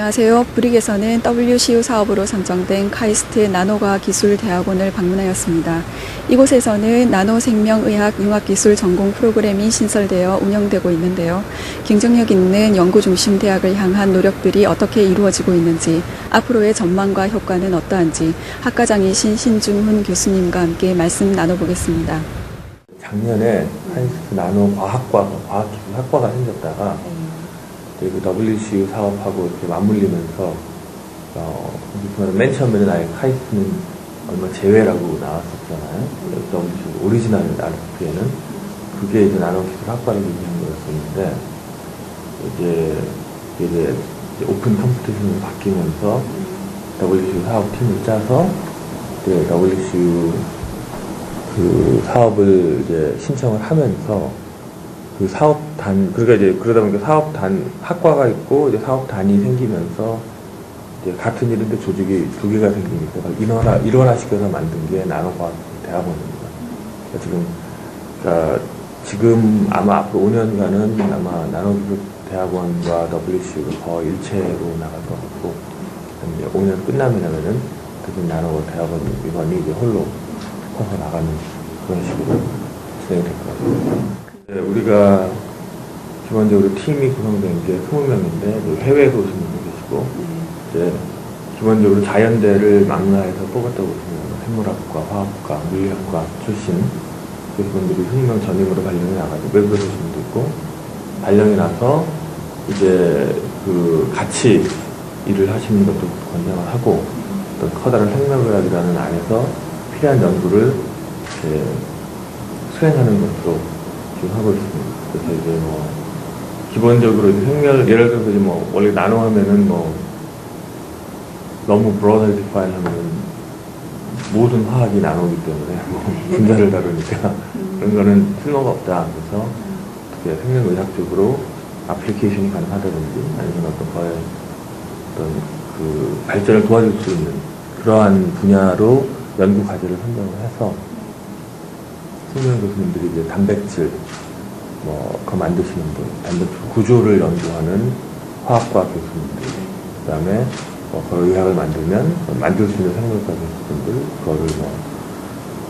안녕하세요. 브릭에서는 WCU 사업으로 선정된 카이스트 나노과학기술대학원을 방문하였습니다. 이곳에서는 나노생명의학 융합기술 전공 프로그램이 신설되어 운영되고 있는데요. 경쟁력 있는 연구중심 대학을 향한 노력들이 어떻게 이루어지고 있는지, 앞으로의 전망과 효과는 어떠한지 학과장이신 신중훈 교수님과 함께 말씀 나눠보겠습니다. 작년에 카이스트 나노과학기술학과가 생겼다가 그 WCU 사업하고 이렇게 맞물리면서 맨 처음에는 아예 카이스트는 얼마 제외라고 나왔었잖아요. WCU 오리지널 RFP에는 그게 이제 나노기술학과를 얘기한 거였었는데 이제 오픈 컴피티션으로 바뀌면서 WCU 사업팀을 짜서 WCU 그 사업을 이제 신청을 하면서 그 사업단, 그러니까 이제 그러다 보니까 사업단, 학과가 있고 이제 사업단이 생기면서 이제 같은 일인데 조직이 두 개가 생기니까 일원화시켜서 만든 게 나노과학대학원입니다. 그러니까 지금 아마 앞으로 5년간은 아마 나노기술대학원과 WCU가 거의 일체로 나갈 것 같고, 이제 5년 끝나면은 그중 나노대학원 이번이 이제 홀로 커서 나가는 그런 식으로 진행될 것 같습니다. 우리가 기본적으로 팀이 구성된 게 20명인데 해외에서 오신 분도 계시고 이제 기본적으로 자연대를 망라해서 뽑았다고 보시면 생물학과, 화학과, 물리학과 출신 교수분들이 20명 전임으로 발령이 나가지고 외국에서 오신 분도 있고, 발령이 나서 이제 그 같이 일을 하시는 것도 권장을 하고, 어떤 커다란 생명의학이라는 안에서 필요한 연구를 이제 수행하는 것도 지금 하고 있습니다. 그래서 이제 기본적으로 예를 들어서 이제 원래 나노 하면은 너무 broadly define 하면은 모든 화학이 나노기 때문에 분자를 다루니까 그런 거는 쓸모가 없다. 그래서 어떻게 생명의학적으로 애플리케이션이 가능하다든지 아니면 어떤 그 발전을 도와줄 수 있는 그러한 분야로 연구 과제를 선정을 해서 승명 교수님들이 이제 단백질, 그거 만드시는 분, 단백질 구조를 연구하는 화학과 교수님들, 그 다음에 그걸 의학을 만들면 만들 수 있는 생물과 교수님들, 그거를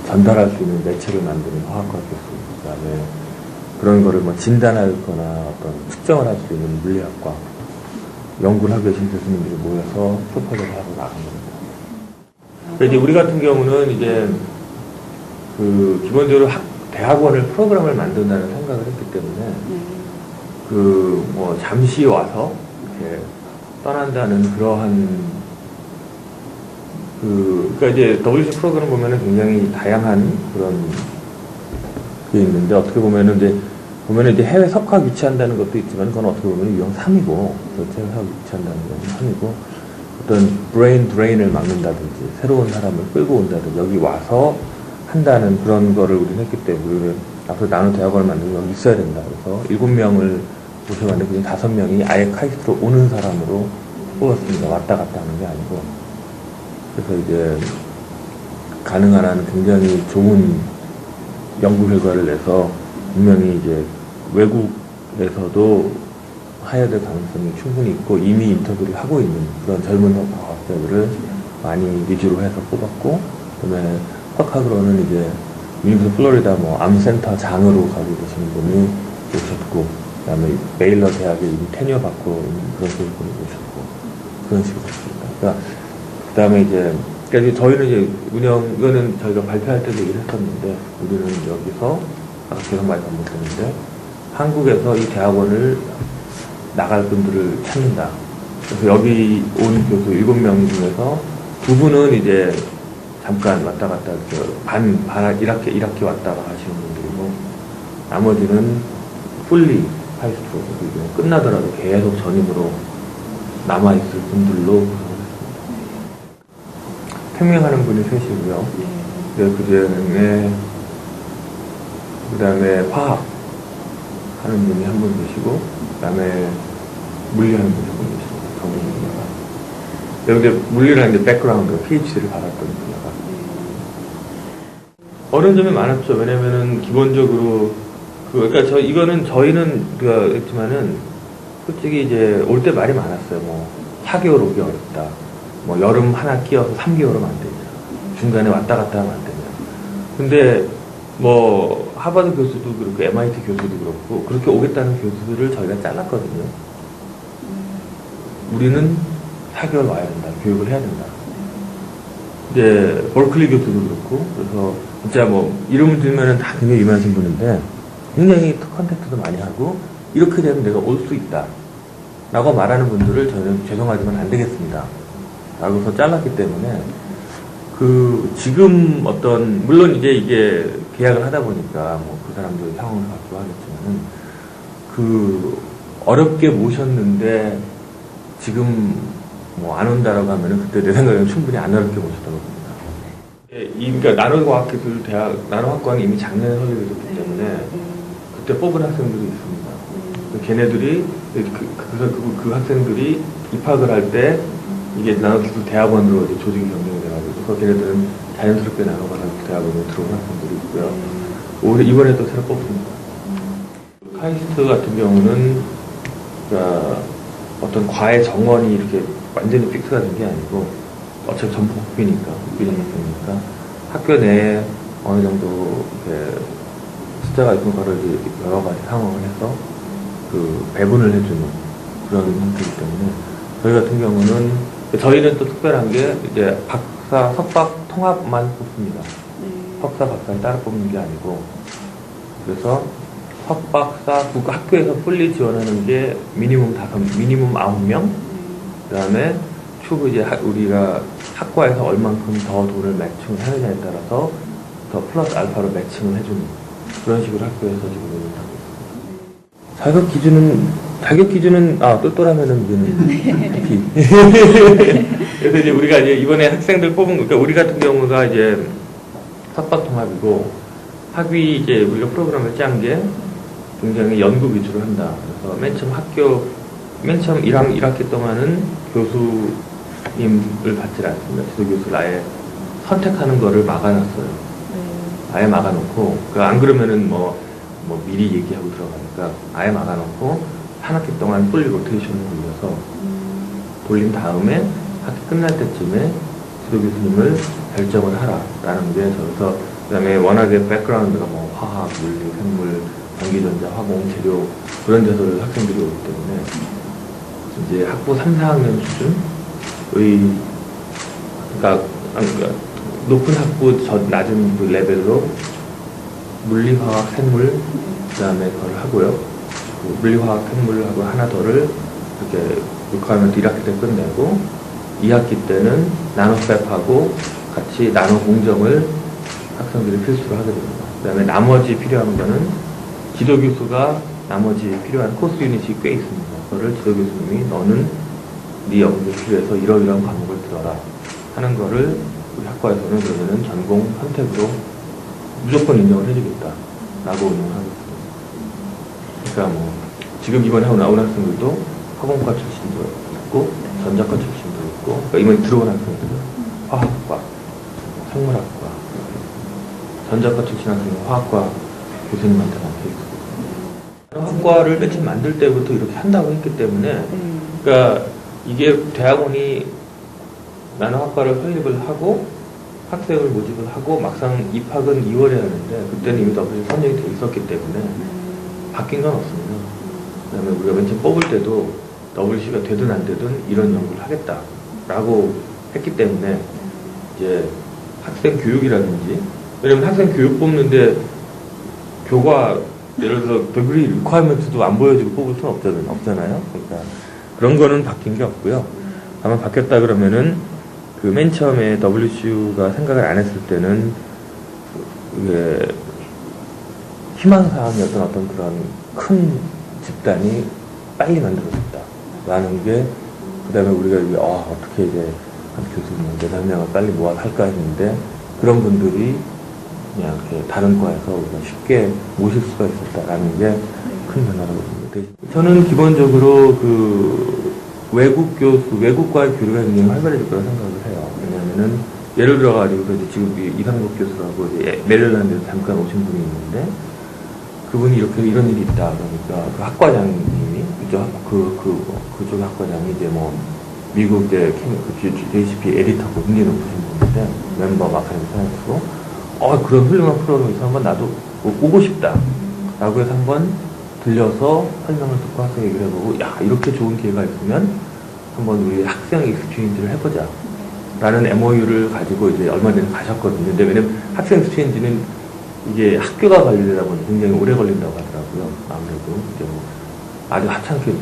전달할 수 있는 매체를 만드는 화학과 교수님, 그 다음에 그런 거를 진단하거나 어떤 측정을 할 수 있는 물리학과 연구를 하고 계신 교수님들이 모여서 프로포즈를 하고 나간 겁니다. 이제 우리 같은 경우는 이제 그 기본적으로 대학원을 프로그램을 만든다는 생각을 했기 때문에 잠시 와서 이렇게 떠난다는 그러한 그러니까 이제 WC 프로그램 보면은 굉장히 다양한 그런 게 있는데, 어떻게 보면은 이제 해외 석학 유치한다는 것도 있지만 그건 어떻게 보면 유형 3이고 해외 석학 유치한다는 건 3이고, 어떤 브레인 드레인을 막는다든지 새로운 사람을 끌고 온다든지 여기 와서 한다는 그런 거를 우리는 했기 때문에 우리는 앞으로 나노대학원을 만들면 여기 있어야 된다. 그래서 7명을 모셔봤는데 그중 5명이 아예 카이스트로 오는 사람으로 뽑았습니다. 왔다 갔다 하는 게 아니고. 그래서 이제 가능한 한 굉장히 좋은 연구 결과를 내서 분명히 이제 외국에서도 해야 될 가능성이 충분히 있고 이미 인터뷰를 하고 있는 그런 젊은 과학자들을 많이 위주로 해서 뽑았고, 그다음에 석학으로는 이제 유니버스 플로리다 암센터 장으로 가고 계시는 분이 오셨고, 그다음에 베일러 대학에 이미 테니어 받고 있는 그런 교수분이 오셨고, 그런 식으로 했습니다. 그다음에 이제 저희는 이제 이거는 저희가 발표할 때도 얘기를 했었는데, 우리는 여기서 아까 계속 많이 반복했는데 한국에서 이 대학원을 나갈 분들을 찾는다. 그래서 여기 온 교수 7명 중에서 2분은 이제 잠깐 왔다 갔다 반 1학기 왔다가 하시는 분들이고, 나머지는 풀리 카이스트로 끝나더라도 계속 전임으로 남아있을 분들로 구성했습니다. 생명하는 분이 셋이고요. 그 다음에 화학 하는 분이 한 분 계시고, 그 다음에 물리하는 분이 한 분 계십니다. 전문분야가. 근데 물리라는 이제 백그라운드, PhD를 받았던 분야가. 어려운 점이 많았죠. 왜냐면은 기본적으로 그러니까 저희는 했지만은 솔직히 이제 올 때 말이 많았어요. 4개월 오기 어렵다. 뭐 여름 하나 끼어서 3개월은 안 되냐. 중간에 왔다 갔다 하면 안 되냐. 근데 뭐 하버드 교수도 그렇고 MIT 교수도 그렇고 그렇게 오겠다는 교수들을 저희가 잘랐거든요. 우리는 4개월 와야 된다. 교육을 해야 된다. 이제 버클리 교수도 그렇고 그래서 진짜 뭐 이름을 들면은 다 굉장히 유명하신 분인데 굉장히 컨택트도 많이 하고 이렇게 되면 내가 올 수 있다 라고 말하는 분들을 저는 죄송하지만 안 되겠습니다 라고서 잘랐기 때문에 그 지금 어떤 물론 이제 이게 계약을 하다 보니까 뭐 그 사람들 상황을 갖고 하겠지만은 그 어렵게 모셨는데 지금 뭐 안 온다라고 하면은 그때 내 생각에는 충분히 안 어렵게 모셨다고 봅니다. 그러니까 나노과학기술 대학 나노학과는 이미 작년에 설립됐기 때문에 그때 뽑은 학생들이 있습니다. 걔네들이 그 학생들이 입학을 할 때 이게 나노기술 대학원으로 이제 조직이 변경이 돼가지고 걔네들은 자연스럽게 나노과학 대학원으로 들어온 학생들이 있고요. 올해 이번에도 새로 뽑습니다. 카이스트 같은 경우는 그러니까 어떤 과의 정원이 이렇게 완전히 픽스가 된 게 아니고 어차피 전부 국비니까 학교 내에 어느 정도 이렇게 숫자가 있는 거를 이제 여러 가지 상황을 해서 그 배분을 해주는 그런 형태이기 때문에 저희 같은 경우는 저희는 또 특별한 게 이제 박사, 석박 통합만 뽑습니다. 석사, 박사를 따로 뽑는 게 아니고 그래서 석박사 학교에서 풀리 지원하는 게 미니멈 9명 그 다음에 추후 이제 우리가 학과에서 얼만큼 더 돈을 매칭을 하느냐에 따라서 더 플러스 알파로 매칭을 해주는 그런 식으로 학교에서 지금 하고 있습니다. 자격 기준은 똘똘하면은 우리는 PT. 그래서 이제 우리가 이제 이번에 학생들 뽑은 그러니까 우리 같은 경우가 이제 석박 통합이고 학위 이제 우리가 프로그램을 짠 게 굉장히 연구 위주로 한다. 그래서 맨 처음 1학기 동안은 교수님을 받지 않습니다. 지도교수를 아예 선택하는 거를 막아놨어요. 아예 막아놓고, 안 그러면은 뭐 미리 얘기하고 들어가니까 아예 막아놓고, 한 학기 동안 풀리 로테이션을 돌린 다음에 학기 끝날 때쯤에 지도교수님을 결정을 하라라는 게 저기서 그 다음에 워낙에 백그라운드가 뭐 화학, 물리, 생물, 전기전자, 화공, 재료 그런 데서 학생들이 오기 때문에 이제 학부 3, 4학년 수준의 그러니까 높은 학부 낮은 그 레벨로 물리, 화학, 생물 그 다음에 그걸 하고요. 그 물리, 화학, 생물하고 하나 더를 이렇게 6학년 1학기 때 끝내고 2학기 때는 나노랩하고 같이 나노 공정을 학생들이 필수로 하게 됩니다. 그 다음에 나머지 필요한 거는 지도교수가 나머지 필요한 코스 유닛이 꽤 있습니다. 그거를 지도교수님이 너는 네 연구에 필요해서 이러이러한 과목을 들어라 하는 거를 우리 학과에서는 그러면은 전공 선택으로 무조건 인정을 해주겠다 라고 운영하겠습니다. 그러니까 뭐 지금 이번에 나온 학생들도 화공과 출신도 있고 전자과 출신도 있고 그러니까 이번에 들어온 학생들은 화학과, 생물학과 전자과 출신 학생은 화학과 교수님한테 맡겨있고 학과를 맨 처음 만들 때부터 이렇게 한다고 했기 때문에 그러니까 이게 대학원이 나노학과를 설립을 하고 학생을 모집을 하고 막상 입학은 2월에 하는데 그때는 이미 WC 선정이 돼 있었기 때문에 바뀐 건 없습니다. 그 다음에 우리가 맨 처음 뽑을 때도 WC가 되든 안 되든 이런 연구를 하겠다라고 했기 때문에 이제 학생 교육이라든지 왜냐면 학생 교육 뽑는데 교과 예를 들어 degree requirement도 안 보여주고 뽑을 수는 없잖아요. 그러니까 그런 거는 바뀐 게 없고요. 다만 바뀌었다 그러면은 그 맨 처음에 WCU가 생각을 안 했을 때는 이게 희망사항이었던 어떤 그런 큰 집단이 빨리 만들어졌다라는 게 그 다음에 우리가 이제 어떻게 이제 한 교수님 4-5명을 빨리 모아 할까 했는데 그런 분들이 그냥 이렇게 다른 과에서 우리가 쉽게 모실 수가 있었다라는 게 큰 변화라고 봅니다. 저는 기본적으로 그 외국과의 교류가 굉장히 활발해질 거라고 생각을 해요. 왜냐하면은 예를 들어가지고 지금 이상국 교수라고 이제 메릴랜드에서 잠깐 오신 분이 있는데 그분이 이런 일이 있다 그러니까 그 학과장님이 그쪽 학과장이 이제 뭐 미국의 JCP 에디터고 굉장히 높으신 분인데 멤버 마카님 사연이고 그런 훌륭한 프로그램에서 한번 나도 오고 싶다 라고 해서 한번 들려서 설명을 듣고 학생 얘기를 해보고 야 이렇게 좋은 기회가 있으면 한번 우리 학생 익스체인지를 해보자 라는 MOU를 가지고 이제 얼마 전에 가셨거든요. 근데 왜냐면 학생 익스체인지는 이게 학교가 관리되다 보니 굉장히 오래 걸린다고 하더라고요. 아무래도 이제 뭐 아주 하찮게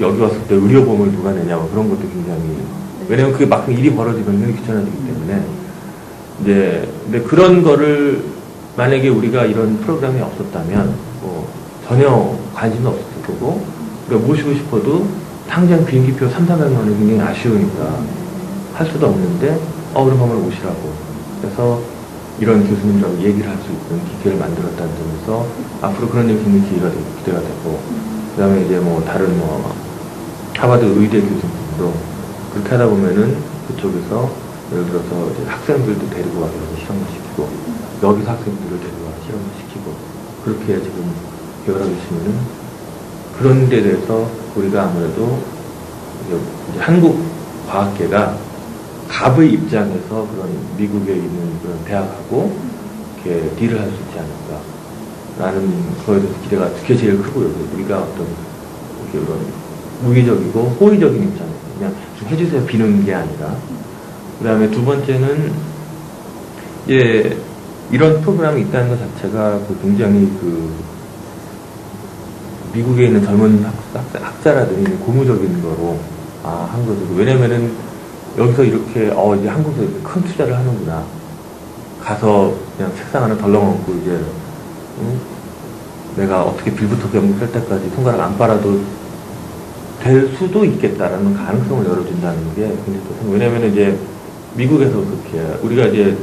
여기 왔을 때 의료보험을 누가 내냐 뭐 그런 것도 굉장히 왜냐면 그게 막상 일이 벌어지면 굉장히 귀찮아지기 때문에 이제 근데 그런 거를 만약에 우리가 이런 프로그램이 없었다면 뭐 전혀 관심도 없었을 거고 우리가 모시고 싶어도 당장 비행기표 3,400만 원이 굉장히 아쉬우니까 할 수도 없는데 그럼 한번 오시라고 그래서 이런 교수님들하고 얘기를 할 수 있는 기회를 만들었다는 점에서 앞으로 그런 일이 있는 기회가 되고 기대가 되고 그 다음에 이제 뭐 다른 뭐 하버드 의대 교수님도 그렇게 하다 보면은 그쪽에서 예를 들어서 이제 학생들도 데리고 와서 실험을 시키고 여기서 학생들을 데리고 와서 실험을 시키고 그렇게 지금 계획을 하고 있으면은 그런 데 대해서 우리가 아무래도 이제 한국 과학계가 갑의 입장에서 그런 미국에 있는 그런 대학하고 이렇게 딜을 할 수 있지 않을까라는 거에 대해서 기대가 그게 제일 크고요. 우리가 어떤 이렇게 그런 무의적이고 호의적인 입장에서 그냥 좀 해주세요 비는 게 아니라 그 다음에 두 번째는 이제 이런 프로그램이 있다는 것 자체가 굉장히 미국에 있는 젊은 학자라든지 고무적인 거로 한 거죠. 왜냐면은 여기서 이렇게 이제 한국에서 큰 투자를 하는구나. 가서 그냥 책상 하나 덜렁얹고 이제 내가 어떻게 빌부터 경북 할 때까지 손가락 안 빨아도 될 수도 있겠다라는 가능성을 열어준다는 게 굉장히 좋습니다. 왜냐면은 이제 미국에서 그렇게 우리가 이제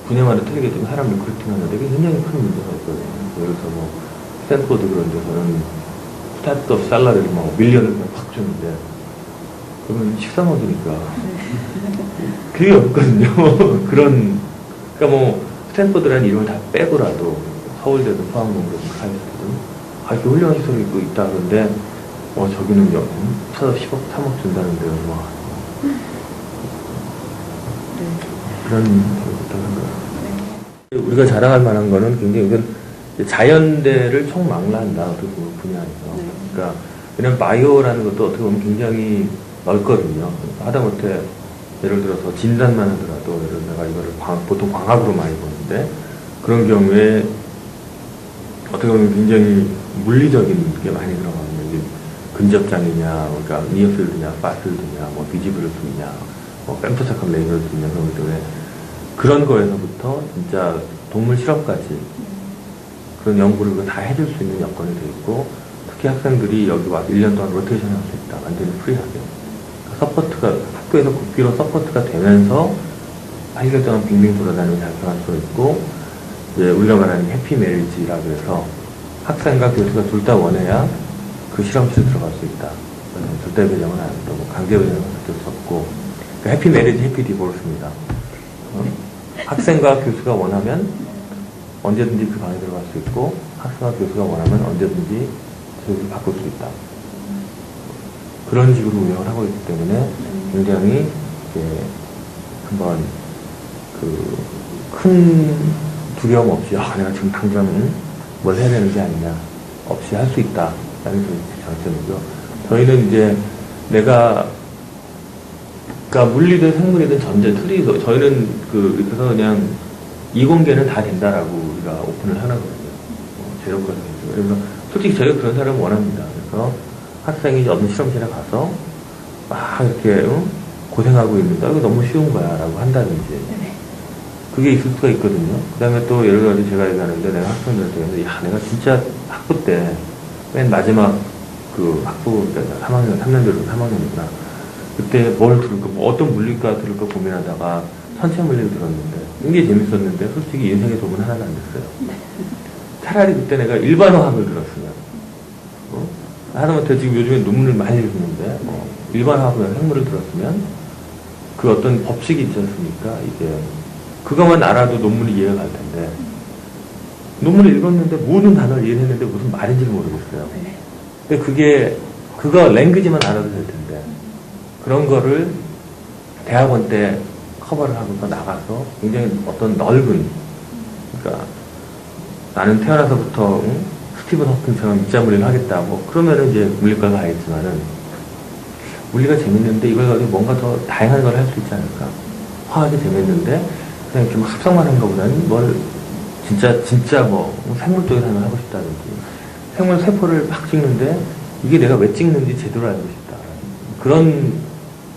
분야마다 틀리게 좀 사람을 그루팅하는데 이게 굉장히 큰 문제가 있거든요. 예를 들어서 뭐 스탠포드 그런 데서는 스타트업 살라리를 막 밀리언을 확 주는데 그러면 식사 먹으니까 그게 없거든요. 그러니까 뭐 스탠포드라는 이름을 다 빼고라도 서울대든 포항공대든 카이스트든 이렇게 훌륭한 시설이 있다 그런데 저기는 10억, 3억 준다는데 그런 우리가 자랑할 만한 거는 굉장히 이건 자연대를 총망라한다 어떻게 보면 분야에서 그러니까 왜냐면 바이오라는 것도 어떻게 보면 굉장히 넓거든요. 하다못해 예를 들어서 진단만 하더라도 예를 들어 내가 이거를 보통 광학으로 많이 보는데 그런 경우에 어떻게 보면 굉장히 물리적인 게 많이 들어가거든요. 근접장이냐, 그러니까 니어필드냐, 파필드냐, 뭐 비지블루트냐, 뭐 femtoseconds 레이저냐 그런 것 때문에 그런 거에서부터 진짜 동물 실험까지 그런 연구를 다 해줄 수 있는 여건이 되어 있고 특히 학생들이 여기 와 1년 동안 로테이션 할 수 있다. 완전히 프리하게. 서포트가 학교에서 국비로 서포트가 되면서 1년 동안 빙빙 돌아다니며 작성할 수 있고 이제 우리가 말하는 해피 메리지라고 해서 학생과 교수가 둘 다 원해야 그 실험실에 들어갈 수 있다. 절대 배정은 안 되고 강제 배정은 될 수 없고 그러니까 해피 메리지, 해피 디보르스입니다. 학생과 교수가 원하면 언제든지 그 방에 들어갈 수 있고 학생과 교수가 원하면 언제든지 교육을 바꿀 수 있다. 그런 식으로 운영을 하고 있기 때문에 굉장히 한번 큰 두려움 없이 내가 지금 당장 뭘 해야 되는 게 아니냐 없이 할 수 있다. 라는 게 장점이고요. 저희는 이제 그러니까 물리든 생물이든 전제 틀이 저희는 그래서 그냥 이공계는 다 된다라고 우리가 오픈을 하거든요. 제로까지. 그래서 솔직히 저희가 그런 사람을 원합니다. 그래서 학생이 어느 실험실에 가서 막 이렇게 고생하고 있는데 이거 너무 쉬운 거야 라고 한다든지 그게 있을 수가 있거든요. 그 다음에 또 예를 들어서 제가 얘기하는데 내가 학생들한테 내가 진짜 학부 때 맨 마지막 학부 3학년, 3년도로 3학년이구나. 그때 뭘 들을까, 어떤 물리과 들을까 고민하다가 선체 물리를 들었는데 굉장히 재밌었는데 솔직히 인생에 도움은 하나도 안 됐어요. 차라리 그때 내가 일반화학을 들었으면 하다못해 지금 요즘에 논문을 많이 읽는데 일반화학이나 생물을 들었으면 그 어떤 법칙이 있지 않습니까? 이게 그것만 알아도 논문이 이해가 갈 텐데 논문을 읽었는데 모든 단어를 이해했는데 무슨 말인지를 모르겠어요. 근데 그거 랭귀지만 알아도 될 텐데 그런 거를 대학원 때 커버를 하고서 나가서 굉장히 어떤 넓은, 그러니까 나는 태어나서부터 스티븐 호킹처럼 입자 물리를 하겠다. 뭐 그러면은 이제 물리과 가야겠지만은 물리가 재밌는데 이걸 가지고 뭔가 더 다양한 걸 할 수 있지 않을까. 화학이 재밌는데 그냥 좀 합성만 하는 것보다는 뭘 진짜 뭐 생물 쪽에서 하고 싶다든지 생물 세포를 막 찍는데 이게 내가 왜 찍는지 제대로 알고 싶다.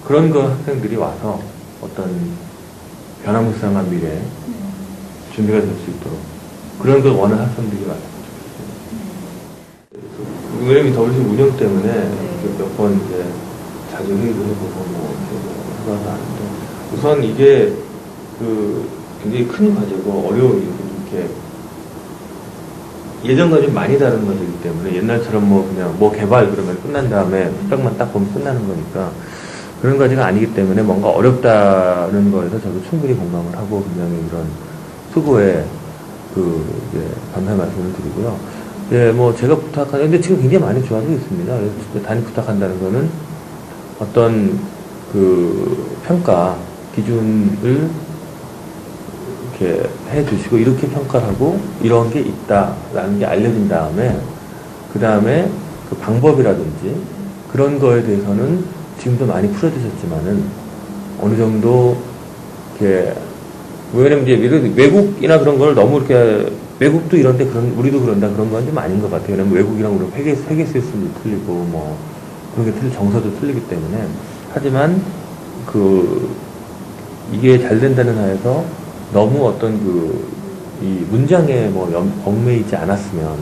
그런 거 학생들이 와서 어떤 변화무쌍한 미래에 준비가 될 수 있도록 그런 걸 원하는 학생들이 많아요. 왜냐면 WC 운영 때문에 몇 번 이제 자주 회의도 해보고 뭐 해봐서 아는데 우선 이게 굉장히 큰 과제고 어려운 이렇게 예전과 좀 많이 다른 것이기 때문에 옛날처럼 뭐 그냥 뭐 개발 그러면 끝난 다음에 스펙만 딱 보면 끝나는 거니까 그런 과제가 아니기 때문에 뭔가 어렵다는 거에서 저도 충분히 공감을 하고 분명히 이런 수고에 감사의 말씀을 드리고요. 예, 뭐 제가 부탁하는 근데 지금 굉장히 많이 좋아지고 있습니다. 그래서 단위 부탁한다는 거는 어떤 평가 기준을 이렇게 해주시고 이렇게 평가를 하고 이런 게 있다라는 게 알려진 다음에 그 다음에 그 방법이라든지 그런 거에 대해서는 지금도 많이 풀어주셨지만은 어느 정도 이렇게 왜냐면 이제 외국이나 그런 걸 너무 이렇게 외국도 이런데 우리도 그런다 그런 건 좀 아닌 것 같아요. 왜냐면 외국이랑 우리 회계 시스템도 틀리고 뭐 그런 게 정서도 틀리기 때문에 하지만 이게 잘 된다는 하에서 너무 어떤 이 문장에 뭐 얽매이지 않았으면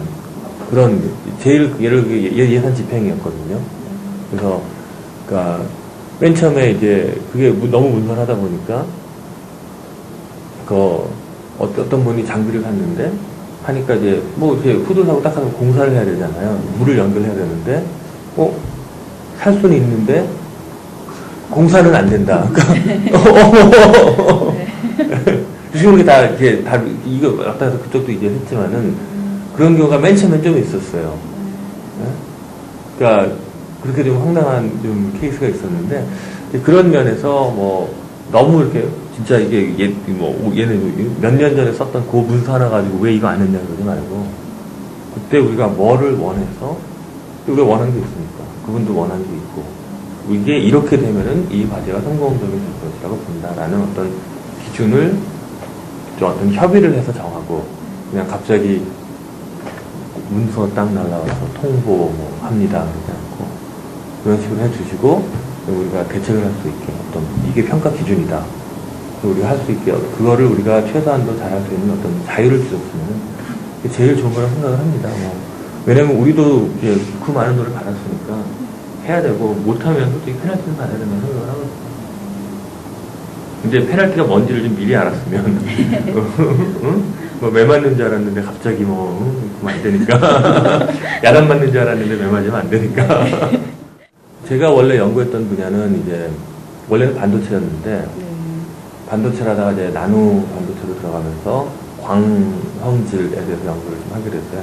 그런 제일 예산 집행이었거든요. 그래서 그러니까 맨 처음에 이제 그게 너무 문서하다 보니까 어떤 분이 장비를 샀는데 하니까 이제 뭐 이렇게 후드하고 딱 하면 공사를 해야 되잖아요. 물을 연결해야 되는데 살 수는 있는데 공사는 안 된다. 지금 다 이거 왔다 해서 그쪽도 이제 했지만은 그런 경우가 맨 처음엔 좀 있었어요. 그러니까 그렇게 좀 황당한 좀 케이스가 있었는데 그런 면에서 뭐 너무 이렇게 진짜 이게 얘는 몇 년 전에 썼던 그 문서 하나 가지고 왜 이거 안 했냐 그러지 말고 그때 우리가 뭐를 원해서 우리가 원하는 게 있으니까 그분도 원하는 게 있고 이게 이렇게 되면은 이 과제가 성공적이 될 것이라고 본다라는 어떤 기준을 좀 어떤 협의를 해서 정하고 그냥 갑자기 문서 딱 날라와서 통보 뭐 합니다 그러지 않고 그런 식으로 해주시고 우리가 대책을 할 수 있게 어떤 이게 평가 기준이다 우리가 할 수 있게 그거를 우리가 최소한도 잘할 수 있는 어떤 자유를 주셨으면 그게 제일 좋은 거라고 생각을 합니다. 왜냐면 우리도 이제 그 많은 돈을 받았으니까 해야 되고 못하면 솔직히 페널티를 받아야 된다고 생각을 하거든요. 근데 페널티가 뭔지를 좀 미리 알았으면 뭐 매 맞는 줄 알았는데 갑자기 그만 안 되니까 야단 맞는 줄 알았는데 매 맞으면 안 되니까 제가 원래 연구했던 분야는 이제 원래는 반도체였는데 반도체를 하다가 이제 나노 반도체로 들어가면서 광성질에 대해서 연구를 좀 하게 됐어요.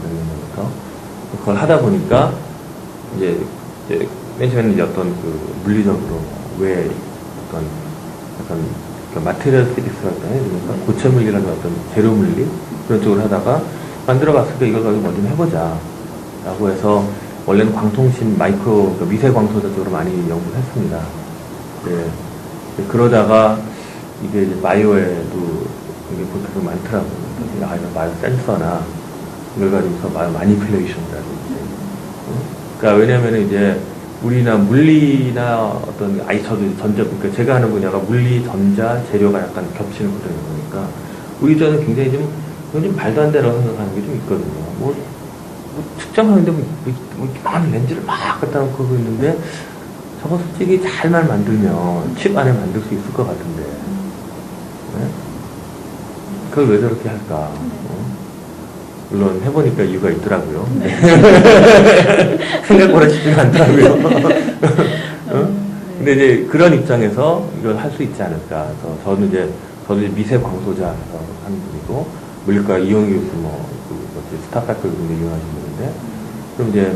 몇 년 전부터. 그걸 하다 보니까 이제 맨 처음에는 이제 어떤 물리적으로 왜 어떤 마테리얼 피직스라고 해야 됩니까? 고체 물리라는 어떤 재료 물리 그런 쪽으로 하다가 만들어 봤으니까 이걸 가지고 먼저 해보자 라고 해서 원래는 광통신 미세 광소자 쪽으로 많이 연구를 했습니다. 네. 그러다가 이게 이제 바이오에도 이게 보통 많더라고요. 바이오 센서나 이걸 가지고서 바이오 마니플레이션이라든지. 그러니까 왜냐면은 이제 우리나 물리나 어떤 그러니까 제가 하는 분야가 물리, 전자, 재료가 약간 겹치는 구조인 거니까 우리 저는 굉장히 좀 말도 안 되라고 생각하는 게 좀 있거든요. 측정하는데 많은 렌즈를 막 갖다 놓고 있는데 저거 솔직히 잘만 만들면 칩 안에 만들 수 있을 것 같은데 네? 그걸 왜 저렇게 할까? 물론 해보니까 이유가 있더라고요. 생각보다 쉽지가 않더라고요. 근데 이제 그런 입장에서 이걸 할 수 있지 않을까. 그래서 저도 이제 미세 광소자에서 하는 분이고 물리과 이용희 교수 스타파크 분이 이용하신 분인데 그럼 이제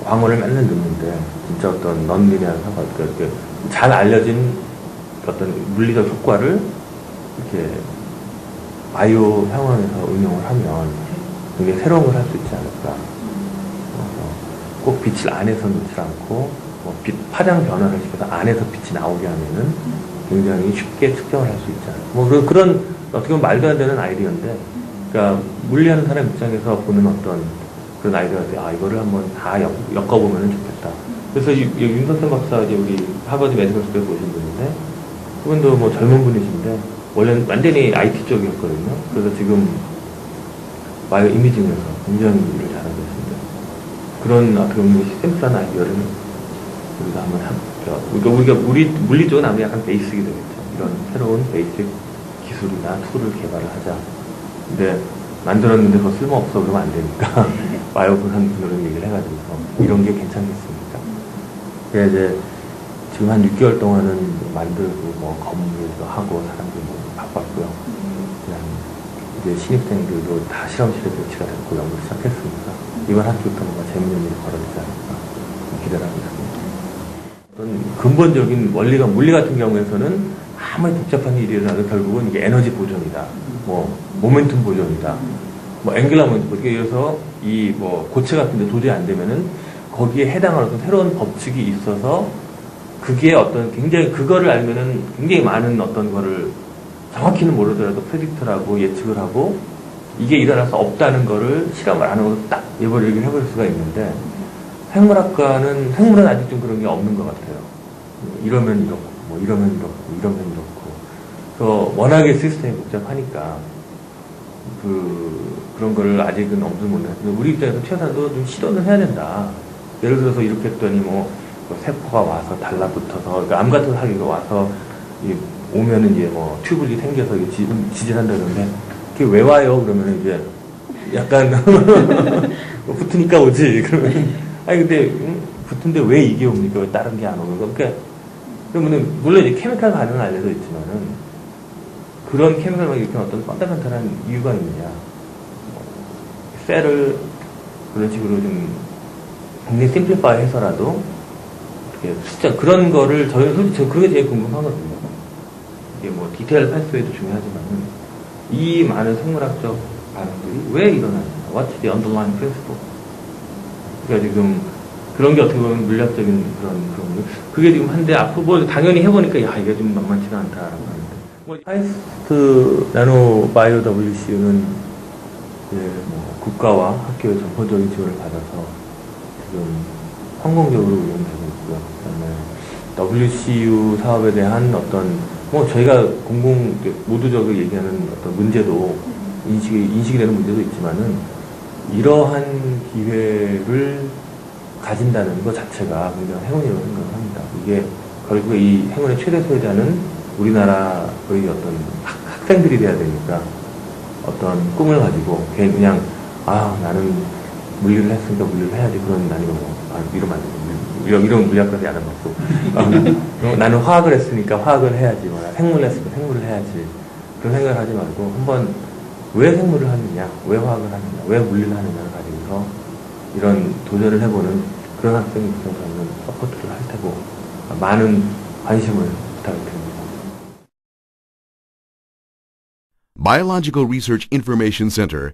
광어를 맨날 넣는데 진짜 어떤 넌리니아한 사과, 그러니까 이렇게 잘 알려진 어떤 물리적 효과를 이렇게 바이오 상황에서 응용을 하면 굉장히 새로운 걸 할 수 있지 않을까. 그래서 꼭 빛을 안에서 넣지 않고 빛 파장 변화를 시켜서 안에서 빛이 나오게 하면은 굉장히 쉽게 측정을 할 수 있지 않을까. 그런 어떻게 보면 말도 안 되는 아이디어인데, 그러니까 물리하는 사람 입장에서 보는 어떤 그런 아이디어가 이거를 한번 다 엮어보면 좋겠다. 그래서 윤석선 박사 이제 우리 하버드 메디컬 스쿨에서 오신 분인데, 그분도 뭐 젊은 분이신데 원래는 완전히 IT 쪽이었거든요. 그래서 지금 바이오 이미징에서 굉장히 일을 잘하고 있습니다. 그런 어떻게 보면 심플한 아이디어를 우리가 한번 우리가 물리 쪽은 아무래도 약간 베이직이 되겠죠. 이런 새로운 베이직 기술이나 툴을 개발을 하자. 근데 만들었는데 그거 쓸모없어 그러면 안 되니까 바이오 한 분들은 얘기를 해가지고서 이런 게 괜찮겠습니까? 그래서 이제 지금 한 6개월 동안은 만들고 검문도 하고 사람들이 바빴고요. 그냥 이제 신입생들도 다 실험실에 배치가 됐고 연구를 시작했으니까 이번 학기부터 뭔가 재밌는 일이 벌어지지 않을까 기대를 하고 있습니다. 어떤 근본적인 원리가 물리 같은 경우에서는 아무리 복잡한 일이 일어나도 결국은 이게 에너지 보존이다, 모멘tum 보존이다, 앵귤러 모멘tum, 예를 들어서 고체 같은데 도저히 안 되면은 거기에 해당하는 어떤 새로운 법칙이 있어서 그게 어떤 굉장히 그거를 알면은 굉장히 많은 어떤 거를 정확히는 모르더라도 프레딕트를 하고 예측을 하고 이게 일어날 수 없다는 거를 실험을 안 하고 딱 얘기를 해버릴 수가 있는데, 생물은 아직 좀 그런 게 없는 것 같아요. 이러면 이렇고, 이러면 이렇고, 이러면 이렇고. 그래서 워낙에 시스템이 복잡하니까, 그런 거를 아직은 엄두를 못 내서, 우리 입장에서 최소한도 좀 실험을 해야 된다. 예를 들어서 이렇게 했더니 세포가 와서 달라붙어서, 그러니까 암 같은 사기가 와서, 오면은 이제 튜블이 생겨서 지진한다는데, 그게 왜 와요? 그러면 이제 약간, 붙으니까 오지. 근데, 붙은데 왜 이게 옵니까? 왜 다른 게 안 오고? 그러면은, 물론 이제 케미칼 반응은 알려져 있지만은, 그런 케미칼만 일으키는 어떤 펀더멘탈한 이유가 있느냐. 셀을 그런 식으로 좀, 굉장히 심플리파이 해서라도, 숫자, 그런 거를, 저희는 솔직히 그게 제일 궁금하거든요. 이게 디테일 패스웨이도 중요하지만은, 이 많은 생물학적 반응들이 왜 일어나는가? What's the underlying principle? 그러니까 지금, 그런 게 어떻게 보면 물리학적인 그런 그게 지금 한데, 앞으로 당연히 해보니까, 이게 좀 만만치가 않다라고 하는데. 카이스트 나노 바이오 WCU는, 국가와 학교의 전폭적인 지원을 받아서, 지금 성공적으로 운영되고 있고요. 그 다음에 WCU 사업에 대한 어떤 저희가 모두적으로 얘기하는 어떤 문제도 인식이 되는 문제도 있지만은 이러한 기회를 가진다는 것 자체가 굉장히 행운이라고 생각을 합니다. 이게 결국에 이 행운의 최대 소유자는 우리나라의 어떤 학생들이 돼야 되니까 어떤 꿈을 가지고 그냥 나는 물리를 했으니까 물리를 해야지 그런 아니고 이러면 안 되고 이런 물리학과에서 안 받고 나는 화학을 했으니까 화학을 해야지 생물을 했으니까 생물을 해야지 그런 생각을 하지 말고 한번 왜 생물을 하느냐, 왜 화학을 하느냐, 왜 물리를 하느냐를 가지고서 이런 도전을 해보는 그런 학생이 있어서는 서포트를 할 테고 많은 관심을 부탁드립니다. Biological Research Information Center